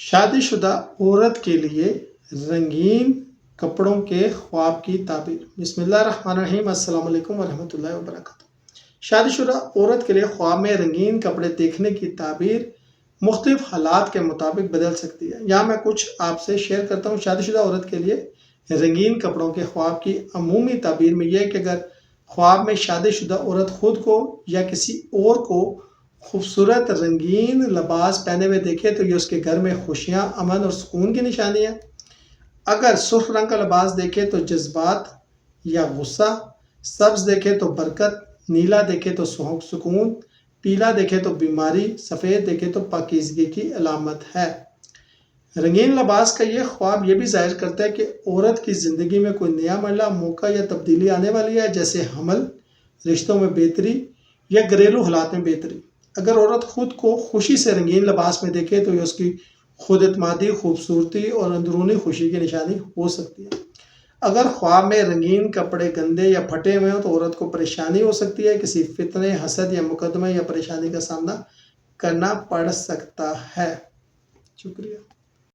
شادی شدہ عورت کے لیے رنگین کپڑوں کے خواب کی تعبیر۔ بسم اللہ الرحمن الرحیم۔ السلام علیکم ورحمۃ اللہ وبرکاتہ۔ شادی شدہ عورت کے لیے خواب میں رنگین کپڑے دیکھنے کی تعبیر مختلف حالات کے مطابق بدل سکتی ہے۔ یہاں میں کچھ آپ سے شیئر کرتا ہوں۔ شادی شدہ عورت کے لیے رنگین کپڑوں کے خواب کی عمومی تعبیر میں یہ ہے کہ اگر خواب میں شادی شدہ عورت خود کو یا کسی اور کو خوبصورت رنگین لباس پہنے ہوئے دیکھے تو یہ اس کے گھر میں خوشیاں، امن اور سکون کی نشانی ہے۔ اگر سرخ رنگ کا لباس دیکھے تو جذبات یا غصہ، سبز دیکھے تو برکت، نیلا دیکھے تو سکون، پیلا دیکھے تو بیماری، سفید دیکھے تو پاکیزگی کی علامت ہے۔ رنگین لباس کا یہ خواب یہ بھی ظاہر کرتا ہے کہ عورت کی زندگی میں کوئی نیا مرحلہ، موقع یا تبدیلی آنے والی ہے، جیسے حمل، رشتوں میں بہتری یا گھریلو حالات میں بہتری۔ اگر عورت خود کو خوشی سے رنگین لباس میں دیکھے تو یہ اس کی خود اعتمادی، خوبصورتی اور اندرونی خوشی کی نشانی ہو سکتی ہے۔ اگر خواب میں رنگین کپڑے گندے یا پھٹے ہوئے ہوں تو عورت کو پریشانی ہو سکتی ہے، کسی فتنے، حسد یا مقدمے یا پریشانی کا سامنا کرنا پڑ سکتا ہے۔ شکریہ۔